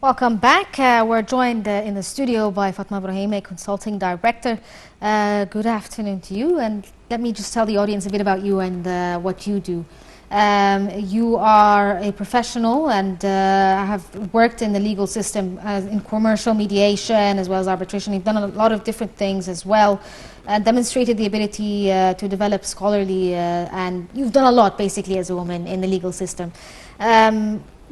Welcome back. We're joined in the studio by Fatma Ibrahim, a consulting director. Good afternoon to you, and let me just tell the audience a bit about you and what you do. You are a professional and have worked in the legal system in commercial mediation as well as arbitration. You've done a lot of different things as well, demonstrated the ability to develop scholarly, and you've done a lot basically as a woman in the legal system.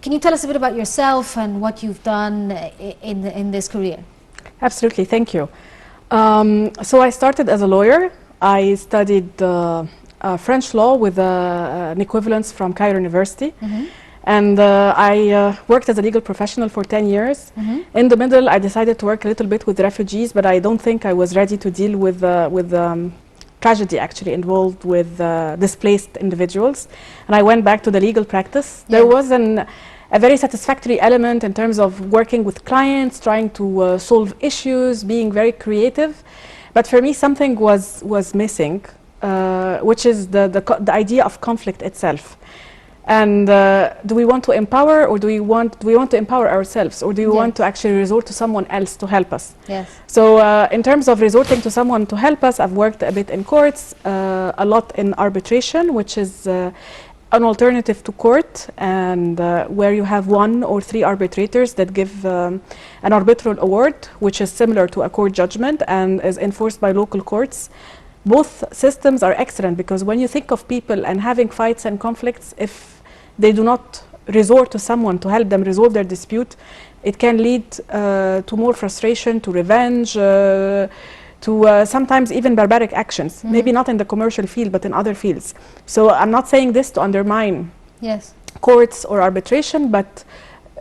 Can you tell us a bit about yourself and what you've done in this career? Absolutely, thank you. So I started as a lawyer. I studied French law with an equivalence from Cairo University. And I worked as a legal professional for 10 years. In the middle, I decided to work a little bit with refugees, but I don't think I was ready to deal with tragedy actually involved with displaced individuals. And I went back to the legal practice. There was a very satisfactory element in terms of working with clients, trying to solve issues, being very creative. But for me, something was missing, which is the idea of conflict itself. And do we want to empower, or do we want to empower ourselves, or do we want to actually resort to someone else to help us? Yes. So in terms of resorting to someone to help us, I've worked a bit in courts, a lot in arbitration, which is an alternative to court, and where you have 1 or 3 arbitrators that give an arbitral award, which is similar to a court judgment and is enforced by local courts. Both systems are excellent because when you think of people and having fights and conflicts, if they do not resort to someone to help them resolve their dispute, it can lead to more frustration, to revenge, to sometimes even barbaric actions. Maybe not in the commercial field, but in other fields. So I'm not saying this to undermine courts or arbitration, but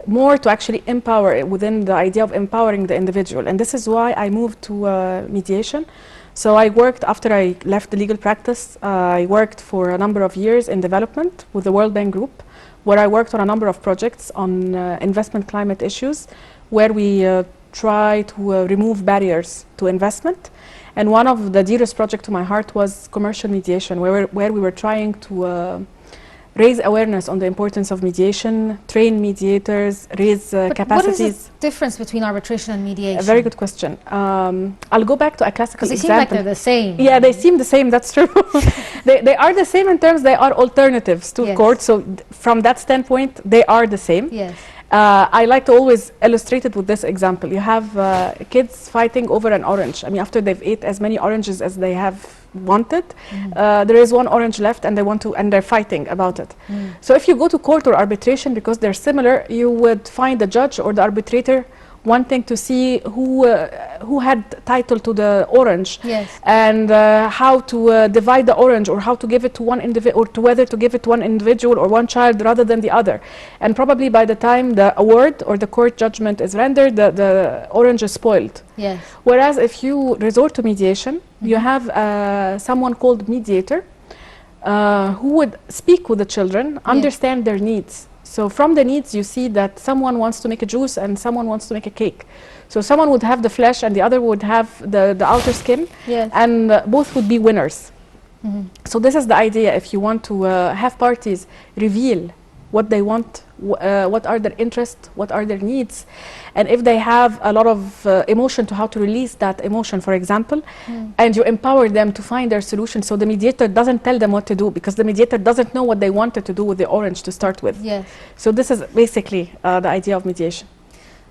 more to actually empower within the idea of empowering the individual. And this is why I moved to mediation. So I worked, after I left the legal practice, I worked for a number of years in development with the World Bank Group, where I worked on a number of projects on investment climate issues, where we try to remove barriers to investment. And one of the dearest projects to my heart was commercial mediation, where we were trying to raise awareness on the importance of mediation, train mediators, raise capacities. What is the difference between arbitration and mediation? A very good question. I'll go back to a classical example. Because they seem like they're the same. Yeah, they seem the same, that's true. they are the same in terms they are alternatives to court, so from that standpoint, they are the same. Yes. I like to always illustrate it with this example. You have kids fighting over an orange. I mean, after they've ate as many oranges as they have wanted, there is 1 orange left, and they're fighting about it. So if you go to court or arbitration, because they're similar, you would find the judge or the arbitrator wanting to see who had title to the orange, and how to divide the orange, or how to give it to one individual, or to whether to give it to one individual or one child rather than the other. And probably by the time the award or the court judgment is rendered, the orange is spoiled. Yes. Whereas if you resort to mediation, you have someone called mediator who would speak with the children, understand their needs. So from the needs, you see that someone wants to make a juice and someone wants to make a cake. So someone would have the flesh and the other would have the outer skin, and both would be winners. So this is the idea. If you want to have parties reveal what they want, what are their interests, what are their needs, and if they have a lot of emotion, to how to release that emotion, for example, and you empower them to find their solution. So the mediator doesn't tell them what to do, because the mediator doesn't know what they wanted to do with the orange to start with. Yes. So this is basically the idea of mediation.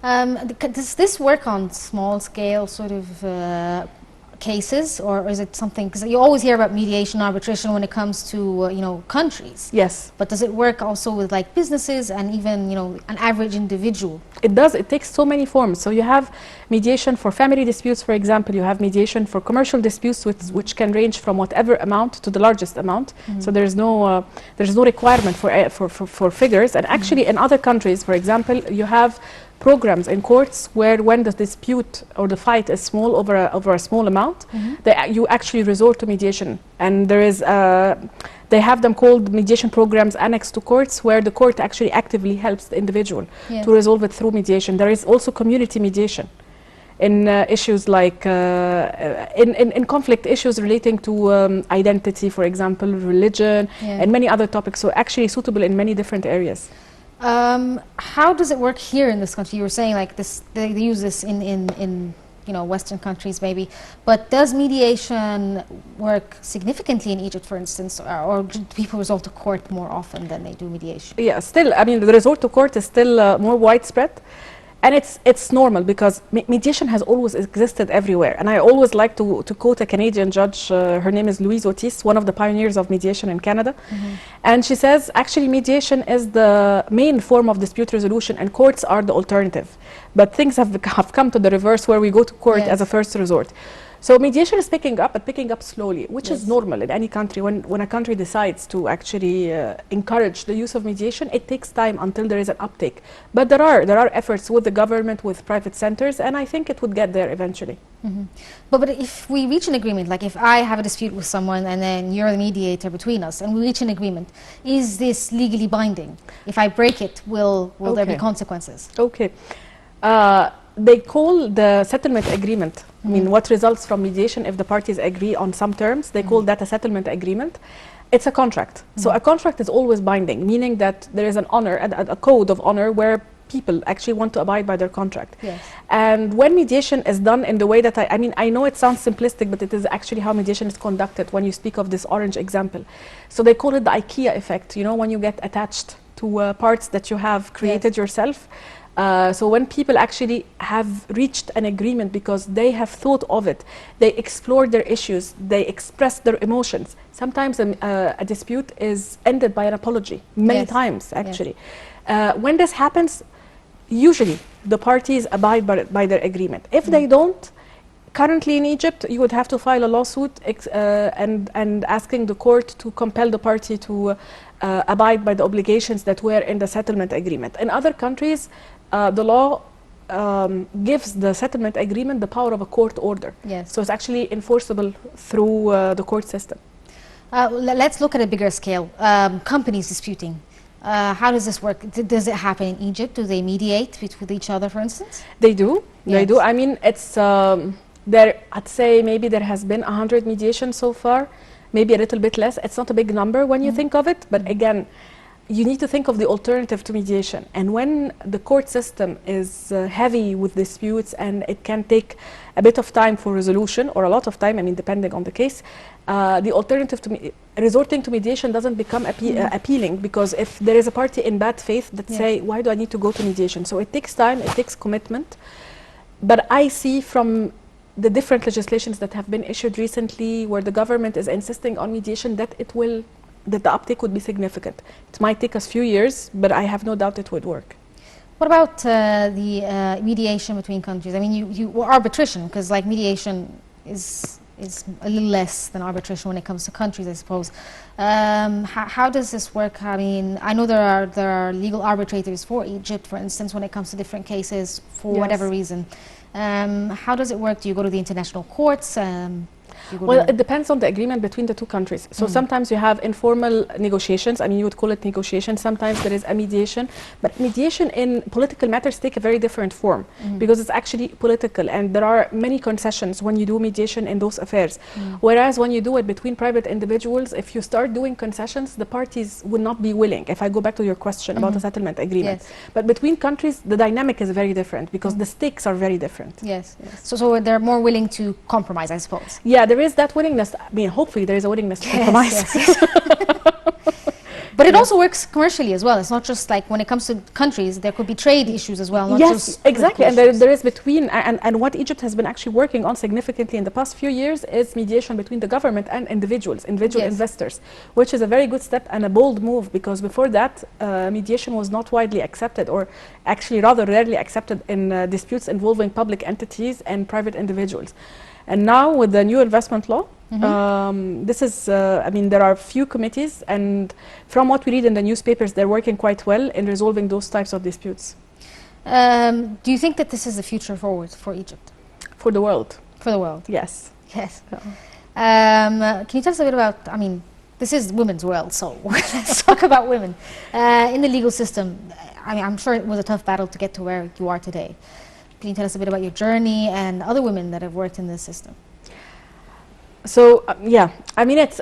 Does this work on small scale sort of cases, or is it something, because you always hear about mediation, arbitration when it comes to countries? Yes. But does it work also with like businesses and even an average individual? It does. It takes so many forms. So you have mediation for family disputes, for example. You have mediation for commercial disputes, which can range from whatever amount to the largest amount. So there's no requirement for figures. And actually, in other countries, for example, you have programs in courts where, when the dispute or the fight is small, over a small amount, you actually resort to mediation. And there is they have them called mediation programs annexed to courts, where the court actually actively helps the individual to resolve it through mediation. There is also community mediation in issues like in conflict issues relating to identity, for example, religion, and many other topics. So actually suitable in many different areas. How does it work here in this country? You were saying like this, they use this in Western countries maybe, but does mediation work significantly in Egypt, for instance, or do people resort to court more often than they do mediation? Yeah, still, I mean, the resort to court is still more widespread. And it's normal because mediation has always existed everywhere. And I always like to quote a Canadian judge. Her name is Louise Otis, one of the pioneers of mediation in Canada. And she says, actually, mediation is the main form of dispute resolution and courts are the alternative. But things have come to the reverse where we go to court as a first resort. So mediation is picking up, but picking up slowly, which is normal in any country. When a country decides to actually encourage the use of mediation, it takes time until there is an uptake. But there are efforts with the government, with private centers, and I think it would get there eventually. But if we reach an agreement, like if I have a dispute with someone and then you're the mediator between us and we reach an agreement, is this legally binding? If I break it, will there be consequences? Okay. They call the settlement agreement, I mean, what results from mediation if the parties agree on some terms, they call that a settlement agreement. It's a contract. So a contract is always binding, meaning that there is an honor, a code of honor where people actually want to abide by their contract. And when mediation is done in the way that I mean, I know it sounds simplistic, but it is actually how mediation is conducted when you speak of this orange example. So they call it the Ikea effect, you know, when you get attached to parts that you have created yourself. So when people actually have reached an agreement because they have thought of it, they explored their issues, they expressed their emotions. Sometimes a dispute is ended by an apology, many times actually. When this happens, usually the parties abide by their agreement. If they don't, currently in Egypt, you would have to file a lawsuit and asking the court to compel the party to abide by the obligations that were in the settlement agreement. In other countries, the law gives the settlement agreement the power of a court order. So it's actually enforceable through the court system. Let's look at a bigger scale. Companies disputing. How does this work? Does it happen in Egypt? Do they mediate with each other, for instance? They do. They do. I mean, it's there. I'd say maybe there has been 100 mediations so far, maybe a little bit less. It's not a big number when you think of it, but again, you need to think of the alternative to mediation. And when the court system is heavy with disputes and it can take a bit of time for resolution, or a lot of time, I mean, depending on the case, the alternative to resorting to mediation doesn't become appealing, because if there is a party in bad faith that say, why do I need to go to mediation? So it takes time, it takes commitment. But I see from the different legislations that have been issued recently where the government is insisting on mediation that that the uptake would be significant. It might take us a few years, but I have no doubt it would work. What about the mediation between countries? I mean, or arbitration, because like mediation is a little less than arbitration when it comes to countries, I suppose. How does this work? I mean, I know there are legal arbitrators for Egypt, for instance, when it comes to different cases for whatever reason. How does it work? Do you go to the international courts? Well, it depends on the agreement between the two countries. So sometimes you have informal negotiations. I mean, you would call it negotiation. Sometimes there is a mediation. But mediation in political matters take a very different form because it's actually political. And there are many concessions when you do mediation in those affairs. Whereas when you do it between private individuals, if you start doing concessions, the parties would not be willing. If I go back to your question about the settlement agreement. But between countries, the dynamic is very different because the stakes are very different. So they're more willing to compromise, I suppose. Yeah, there is that willingness. I mean, hopefully there is a willingness to compromise. But it also works commercially as well. It's not just like when it comes to countries, there could be trade issues as well. Not just exactly. And there is between, and what Egypt has been actually working on significantly in the past few years is mediation between the government and individual investors, which is a very good step and a bold move, because before that, mediation was not widely accepted, or actually rather rarely accepted in disputes involving public entities and private individuals. And now with the new investment law, this is, I mean, there are few committees, and from what we read in the newspapers, they're working quite well in resolving those types of disputes. Do you think that this is the future forward for Egypt? For the world. For the world? Yes. Yes. Can you tell us a bit about, I mean, this is women's world, so let's talk about women. In the legal system, I mean, I'm sure it was a tough battle to get to where you are today. Can you tell us a bit about your journey and other women that have worked in this system? So yeah, I mean it's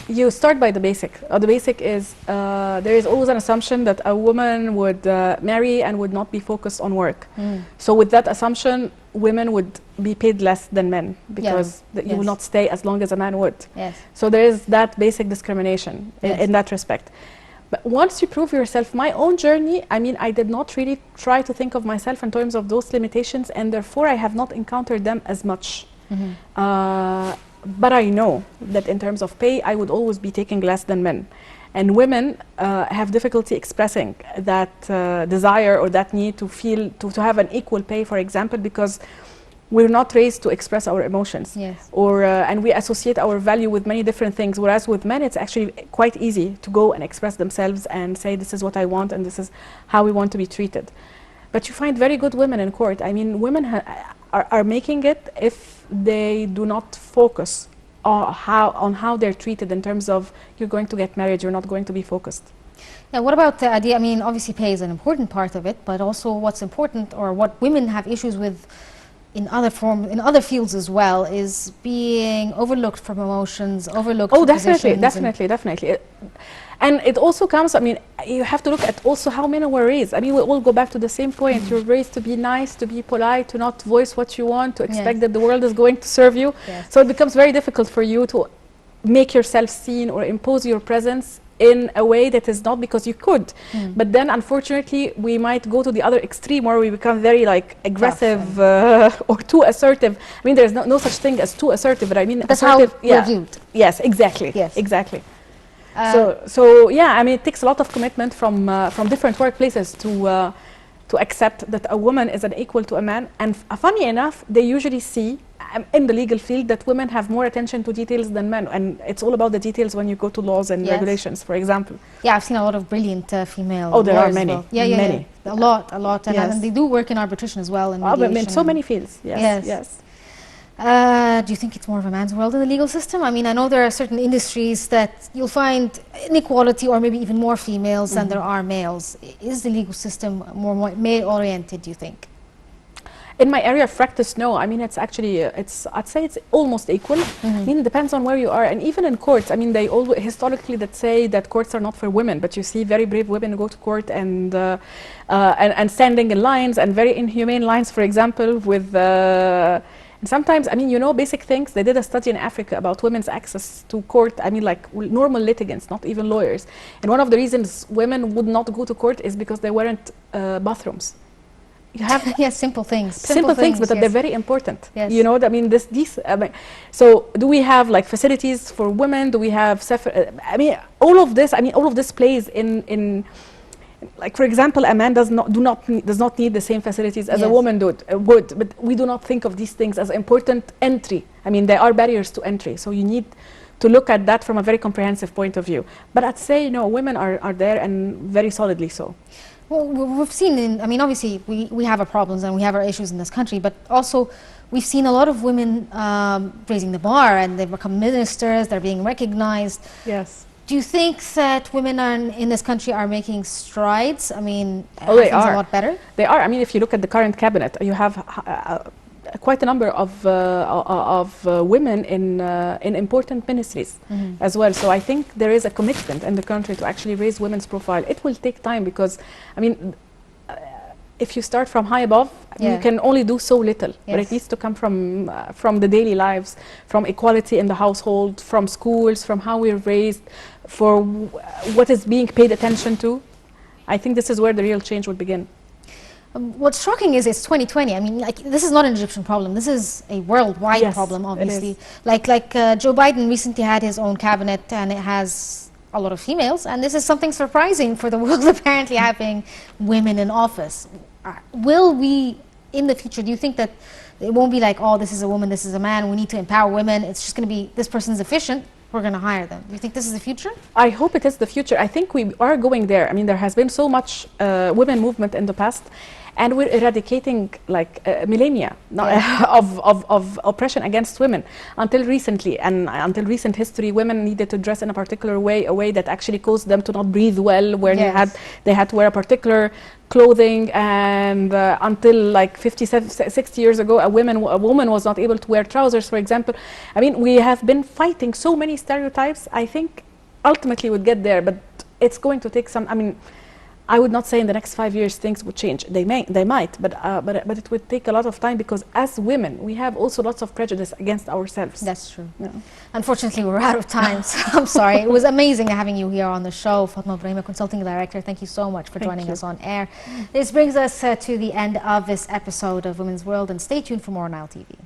you start by the basic. The basic is there is always an assumption that a woman would marry and would not be focused on work. So with that assumption, women would be paid less than men because you will not stay as long as a man would. Yes. So there is that basic discrimination in that respect. But once you prove yourself, my own journey, I mean, I did not really try to think of myself in terms of those limitations, and therefore I have not encountered them as much. But I know that in terms of pay, I would always be taking less than men. And women have difficulty expressing that desire or that need to feel, to have an equal pay, for example, because we're not raised to express our emotions. Yes. Or, and we associate our value with many different things, whereas with men, it's actually quite easy to go and express themselves and say, this is what I want and this is how we want to be treated. But you find very good women in court. I mean, women are making it if they do not focus on how they're treated in terms of you're going to get married, you're not going to be focused. Yeah, what about the idea, I mean, obviously pay is an important part of it, but also what's important or what women have issues with in other fields as well is being overlooked for promotions, overlooked for positions. Definitely. And it also comes, I mean, you have to look at also how men were raised. I mean, we all go back to the same point. You're raised to be nice, to be polite, to not voice what you want, to expect that the world is going to serve you. So it becomes very difficult for you to make yourself seen or impose your presence in a way that is not because you could. But then, unfortunately, we might go to the other extreme where we become very like aggressive or too assertive. I mean, there's no such thing as too assertive, but I mean, that's how we're viewed. Yes, exactly. Yes. Exactly. So yeah, I mean, it takes a lot of commitment from different workplaces to accept that a woman is an equal to a man. And funny enough, they usually see in the legal field that women have more attention to details than men, and it's all about the details when you go to laws and regulations, for example. Yeah, I've seen a lot of brilliant female. Oh, there are lawyers many. As well. Many. A lot, and they do work in arbitration as well. And mediation. In so many fields. Yes. Do you think it's more of a man's world in the legal system? I mean, I know there are certain industries that you'll find inequality or maybe even more females than there are males. Is the legal system more male-oriented, do you think? In my area of practice, no. I mean, it's actually, I'd say it's almost equal. I mean, it depends on where you are. And even in courts, I mean, they always, historically, that say that courts are not for women, but you see very brave women go to court and standing in lines and very inhumane lines, for example, with... And sometimes, I mean, you know, basic things. They did a study in Africa about women's access to court. I mean, like normal litigants, not even lawyers. And one of the reasons women would not go to court is because there weren't bathrooms. You have simple things. Simple things, but they're very important. Yes. You know, I mean, so do we have like facilities for women? Do we have? I mean, all of this plays in. Like, for example, a man does not need the same facilities as a woman would, but we do not think of these things as important entry. I mean, there are barriers to entry, so you need to look at that from a very comprehensive point of view. But I'd say, no, women are there, and very solidly so. Well, we've seen, I mean, obviously, we have our problems and we have our issues in this country, but also we've seen a lot of women raising the bar, and they've become ministers, they're being recognized. Yes. Do you think that women in this country are making strides? I mean, they are a lot better? They are. I mean, if you look at the current cabinet, you have quite a number of women in important ministries as well. So I think there is a commitment in the country to actually raise women's profile. It will take time because, I mean, if you start from high above, you can only do so little. But it needs to come from the daily lives, from equality in the household, from schools, from how we're raised, for what is being paid attention to. I think this is where the real change would begin. What's shocking is it's 2020. I mean, like, this is not an Egyptian problem. This is a worldwide problem, obviously. Like Joe Biden recently had his own cabinet, and it has a lot of females, and this is something surprising for the world, apparently, having women in office. Will we, in the future, do you think that it won't be like, oh, this is a woman, this is a man, we need to empower women, it's just going to be, this person's efficient, we're going to hire them? Do you think this is the future? I hope it is the future. I think we are going there. I mean, there has been so much women movement in the past, and we're eradicating like millennia of oppression against women. Until recently, and until recent history, women needed to dress in a particular way, a way that actually caused them to not breathe well, where they had to wear a particular clothing, and until like 50, 60 years ago, a woman was not able to wear trousers, for example. I mean, we have been fighting so many stereotypes. I think ultimately we'd get there, but it's going to take some, I mean, I would not say in the next 5 years things would change. They might, but it would take a lot of time, because as women, we have also lots of prejudice against ourselves. That's true. Yeah. Unfortunately, we're out of time, so I'm sorry. It was amazing having you here on the show. Fatma Ibrahim, Consulting Director, thank you so much for joining us on air. This brings us to the end of this episode of Women's World, and stay tuned for more on Nile TV.